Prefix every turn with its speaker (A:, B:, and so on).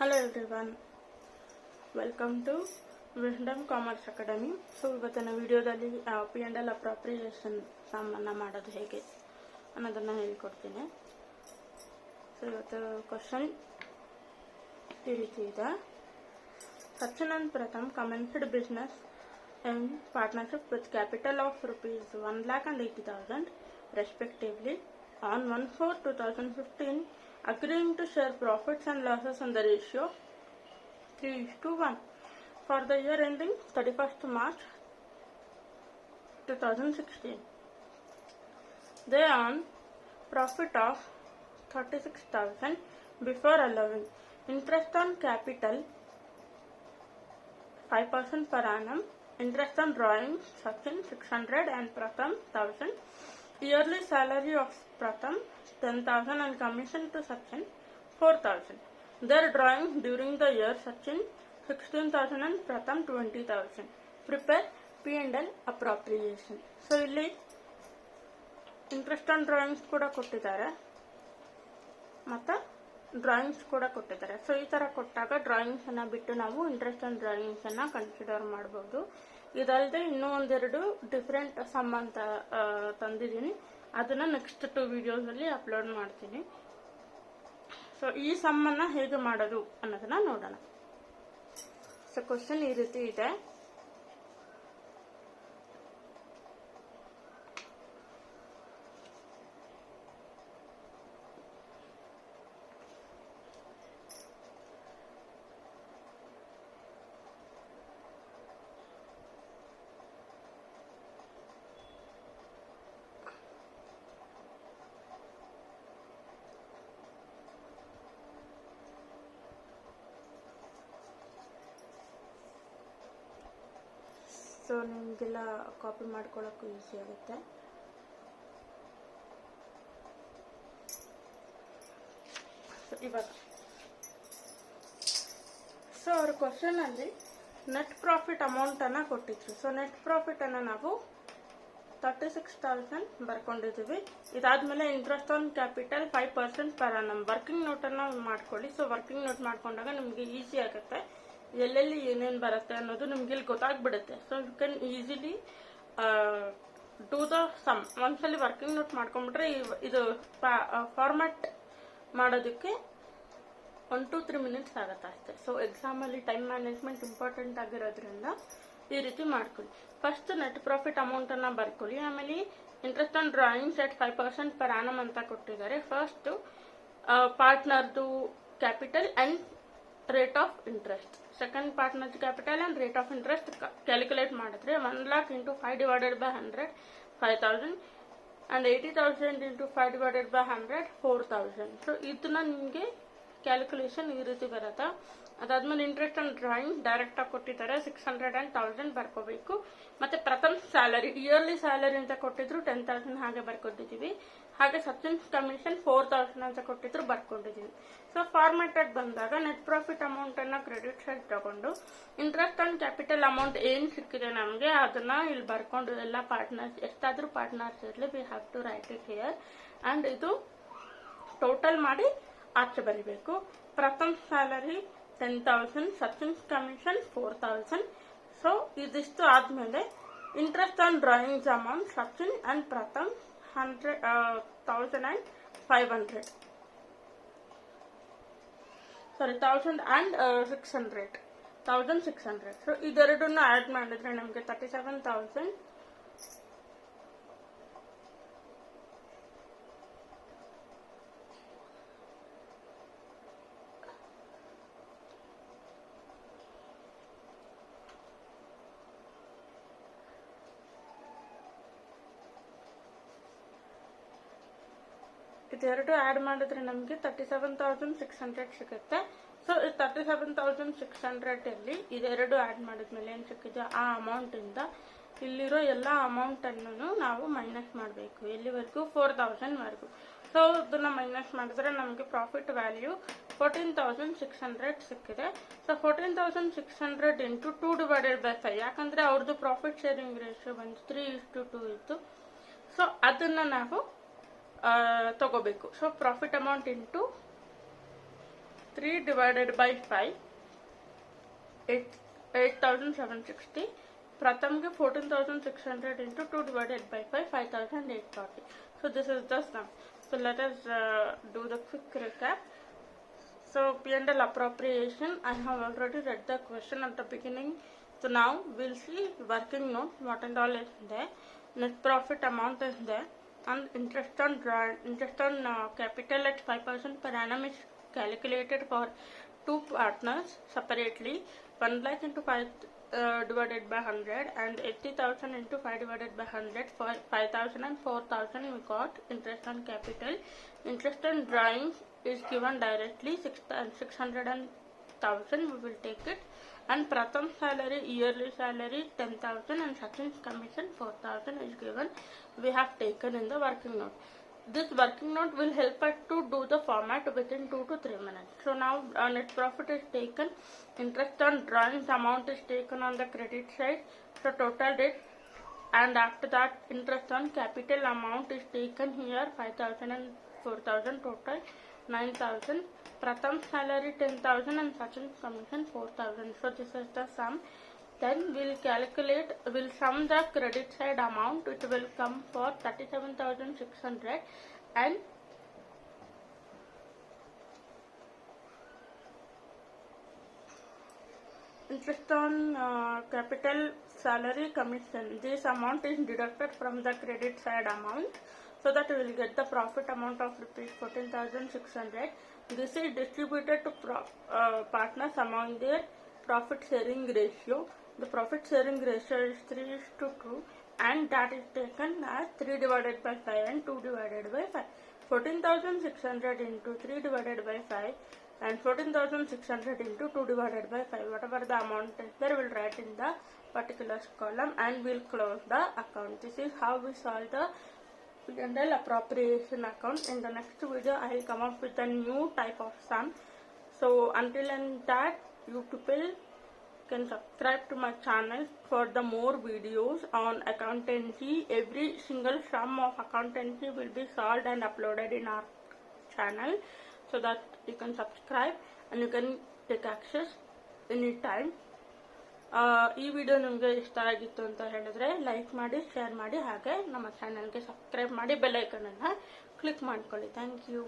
A: Hello everyone, welcome to Wisdom Commerce Academy. So ಇವತ್ತಿನ ವಿಡಿಯೋದಲ್ಲಿ P&L appropriation ಸಮ್ಮನ್ನು ಮಾಡೋದು ಹೇಗೆ ಅನ್ನೋದನ್ನು ಹೇಳ್ಕೊಡ್ತೀನಿ. ಸೊ ಇವತ್ತು ಕ್ವಶನ್ ಈ ರೀತಿ ಇದೆ. Sachin and Pratham commenced business in partnership with capital of rupees 1,80,000 respectively on 1/4/2015, agreeing to share profits and losses in the ratio 3:1 for the year ending 31st March 2016. They earned profit of 36,000 before allowing interest on capital 5% per annum, interest on drawings Sachin 600 and Pratham 1,000. Yearly salary of Pratham 10,000 and commission to Sachin 4,000. Their drawings during the year Sachin 16,000 and Pratham 20,000. Prepare P&L appropriation. So ಇಲ್ಲಿ interest on drawings ಕೂಡ ಕೊಟ್ಟಿದ್ದಾರೆ ಮತ್ತು drawings ಕೂಡ ಕೊಟ್ಟಿದ್ದಾರೆ. So ಈ ಥರ ಕೊಟ್ಟಾಗ ಡ್ರಾಯಿಂಗ್ಸನ್ನು ಬಿಟ್ಟು ನಾವು ಇಂಟ್ರೆಸ್ಟ್ ಆನ್ ಡ್ರಾಯಿಂಗ್ಸನ್ನು ಕನ್ಸಿಡರ್ ಮಾಡ್ಬೋದು. ಇದಲ್ಲದೆ ಇನ್ನೂ ಒಂದೆರಡು ಡಿಫ್ರೆಂಟ್ ಸಮ್ ಅಂತ ತಂದಿದ್ದೀನಿ, ಅದನ್ನು ನೆಕ್ಸ್ಟ್ 2 ವಿಡಿಯೋಸಲ್ಲಿ ಅಪ್ಲೋಡ್ ಮಾಡ್ತೀನಿ. ಸೊ ಈ ಸಮ್ಮನ್ನು ಹೇಗೆ ಮಾಡೋದು ಅನ್ನೋದನ್ನ ನೋಡೋಣ. ಸೊ ಕ್ವಶನ್ ಈ ರೀತಿ ಇದೆ. ಸೊ ನಿಮಗೆಲ್ಲ ಕಾಪಿ ಮಾಡ್ಕೊಳ್ಳೋಕ್ಕೂ ಈಸಿ ಆಗುತ್ತೆ. ಇವಾಗ ಸೊ ಅವ್ರ ಕ್ವಶನಲ್ಲಿ ನೆಟ್ ಪ್ರಾಫಿಟ್ ಅಮೌಂಟನ್ನು ಕೊಟ್ಟಿದ್ರು. ಸೊ ನೆಟ್ ಪ್ರಾಫಿಟನ್ನು ನಾವು 36,000 ಬರ್ಕೊಂಡಿದ್ದೀವಿ. ಇದಾದ್ಮೇಲೆ interest on capital 5% per annum. Working ನೋಟನ್ನು ಮಾಡ್ಕೊಳ್ಳಿ. ಸೊ ವರ್ಕಿಂಗ್ ನೋಟ್ ಮಾಡ್ಕೊಂಡಾಗ ನಿಮಗೆ ಈಸಿ ಆಗುತ್ತೆ, ಎಲ್ಲೆಲ್ಲಿ ಏನೇನು ಬರುತ್ತೆ ಅನ್ನೋದು ನಿಮ್ಗೆ ಇಲ್ಲಿ ಗೊತ್ತಾಗ್ಬಿಡುತ್ತೆ. So you can easily do the sum. ಒಂದ್ಸಲಿ ವರ್ಕಿಂಗ್ ನೋಟ್ ಮಾಡ್ಕೊಂಡ್ಬಿಟ್ರೆ ಇದು ಫಾರ್ಮ್ಯಾಟ್ ಮಾಡೋದಕ್ಕೆ 1-3 ಮಿನಿಟ್ಸ್ ಆಗುತ್ತೆ ಅಷ್ಟೇ. ಸೊ ಎಕ್ಸಾಮಲ್ಲಿ ಟೈಮ್ ಮ್ಯಾನೇಜ್ಮೆಂಟ್ ಇಂಪಾರ್ಟೆಂಟ್ ಆಗಿರೋದ್ರಿಂದ ಈ ರೀತಿ ಮಾಡ್ಕೊಳ್ಳಿ. ಫಸ್ಟ್ ನೆಟ್ ಪ್ರಾಫಿಟ್ ಅಮೌಂಟನ್ನು ಬರ್ಕೊಳ್ಳಿ. ಆಮೇಲೆ interest on drawings at 5% per annum ಅಂತ ಕೊಟ್ಟಿದ್ದಾರೆ. ಫಸ್ಟ್ ಪಾರ್ಟ್ನರ್ದು capital and rate of interest, second partner capital and rate of interest calculate ಮಾಡಿದ್ರೆ 1 lakh into 5 divided by 100 5,000 and 80,000 into 5 divided by 100 4,000. So ಇದನ್ನ ನಿಮಗೆ calculation ಈ ರೀತಿ ಬರುತ್ತೆ. ಅದಾದ್ಮೇಲೆ ಇಂಟ್ರೆಸ್ಟ್ ಆನ್ ಡ್ರಾಯಿಂಗ್ ಡೈರೆಕ್ಟ್ ಆಗಿ ಕೊಟ್ಟಿದ್ದಾರೆ 600 and 1,000 ಬರ್ಕೋಬೇಕು. ಮತ್ತೆ ಪ್ರಥಮ್ ಸ್ಯಾಲರಿ ಇಯರ್ಲಿ ಸ್ಯಾಲರಿ ಅಂತ ಕೊಟ್ಟಿದ್ರು 10,000 ಹಾಗೆ ಬರ್ಕೊಂಡಿದ್ದೀವಿ. ಹಾಗೆ ಸಚಿನ್ ಕಮಿಷನ್ 4,000 ಅಂತ ಕೊಟ್ಟಿದ್ರು ಬರ್ಕೊಂಡಿದ್ದೀವಿ. ಸೊ ಫಾರ್ಮ್ಯಾಟೆಡ್ ಬಂದಾಗ ನೆಟ್ ಪ್ರಾಫಿಟ್ ಅಮೌಂಟ್ ಅನ್ನ ಕ್ರೆಡಿಟ್ ಸೈಡ್ ತಗೊಂಡು ಇಂಟ್ರೆಸ್ಟ್ ಆನ್ ಕ್ಯಾಪಿಟಲ್ ಅಮೌಂಟ್ ಏನ್ ಸಿಕ್ಕಿದೆ ನಮಗೆ ಅದನ್ನ ಇಲ್ಲಿ ಬರ್ಕೊಂಡು ಎಲ್ಲ ಪಾರ್ಟ್ನರ್ಸ್ ಎಷ್ಟಾದ್ರೂ ಪಾರ್ಟ್ನರ್ಸ್ ಇರಲಿ we have to write it here and ಇದು ಟೋಟಲ್ ಮಾಡಿ ಆಚೆ ಬರಿಬೇಕು. Pratham salary 10,000, Sachin commission 4,000. So ಇದಿಷ್ಟು ಆದ್ಮೇಲೆ interest on drawings amount Sachin and Pratham 1,000 and 500. Sorry 1,000 and 600. 1,600. So ಇದೆರಡನ್ನು ಆಡ್ ಮಾಡಿದ್ರೆ ನಮಗೆ 37,000 ಇದೆರಡು ಆಡ್ ಮಾಡಿದ್ರೆ ನಮಗೆ 37,600 ಸಿಗುತ್ತೆ. ಸೊ 37,600 ಅಲ್ಲಿ ಇದೆರಡು ಆಡ್ ಮಾಡಿದ್ಮೇಲೆ ಏನ್ ಸಿಕ್ಕಿದೆ ಆ ಅಮೌಂಟ್ ಇಂದ ಇಲ್ಲಿರೋ ಎಲ್ಲ ಅಮೌಂಟ್ ಅನ್ನು ನಾವು ಮೈನಸ್ ಮಾಡಬೇಕು. ಎಲ್ಲಿವರೆಗೂ 4,000 ವರೆಗೂ. ಸೊ ಇದನ್ನ ಮೈನಸ್ ಮಾಡಿದ್ರೆ ನಮಗೆ ಪ್ರಾಫಿಟ್ ವ್ಯಾಲ್ಯೂ 14,600 ಸಿಕ್ಕಿದೆ. ಸೊ 14,600 into 2 divided by 5, ಯಾಕಂದ್ರೆ ಅವ್ರದ್ದು ಪ್ರಾಫಿಟ್ ಶೇರಿಂಗ್ ರೇಷಿಯೋ ಬಂದು 3:2 ಇತ್ತು. ಸೊ ಅದನ್ನ ನಾವು ತಗೋಬೇಕು. So profit amount into 3 divided by 5, 8,760. Pratham ke 14,600 into 2 divided by 5, 5,840. So this is the sum. So let us do the quick recap. So P&L appropriation, I have already read the question at the beginning. So now we'll see working note, what and all is there. Net profit amount is there, and interest on capital at 5% per annum is calculated for two partners separately. 1 lakh into 5 divided by 100 and 80,000 into 5 divided by 100 for 5,000 and 4,000 we got interest on capital. Interest on drawings is given directly 600 and 1,000 we will take it, and Pratham salary, yearly salary 10,000 and Sachin's commission 4,000 is given. We have taken in the working note. This working note will help us to do the format within 2 to 3 minutes. So now net profit is taken, interest on drawings amount is taken on the credit side, so total debt, and after that interest on capital amount is taken here 5,000 and 4,000, total 9,000. Pratham salary 10,000 and Sachin's commission 4,000. So this is the sum. Then we'll sum the credit side amount. It will come for 37,600, and interest on capital, salary, commission. This amount is deducted from the credit side amount, so that we will get the profit amount of rupees 14,600. This is distributed to partners among their profit sharing ratio. The profit sharing ratio is 3:2, and that is taken as 3 divided by 5 and 2 divided by 5. 14,600 into 3 divided by 5 and 14,600 into 2 divided by 5. Whatever the amount is there, we'll write in the particulars column and we'll close the account. This is how we solve the P&L appropriation account. In the next video, I will come up with a new type of sum. So until that, you people can subscribe to my channel for the more videos on accountancy. Every single sum of accountancy will be solved and uploaded in our channel, so that you can subscribe and you can take access anytime. ಈ video ನಿಮಗೆ ಇಷ್ಟ ಆಗಿತ್ತು ಅಂತ ಹೇಳಿದ್ರೆ like ಮಾಡಿ, share ಮಾಡಿ, ಹಾಗೆ ನಮ್ಮ ಚಾನಲ್ಗೆ ಸಬ್ಸ್ಕ್ರೈಬ್ ಮಾಡಿ, ಬೆಲ್ ಐಕನ್ ಅನ್ನು ಕ್ಲಿಕ್ ಮಾಡ್ಕೊಳ್ಳಿ. Thank you.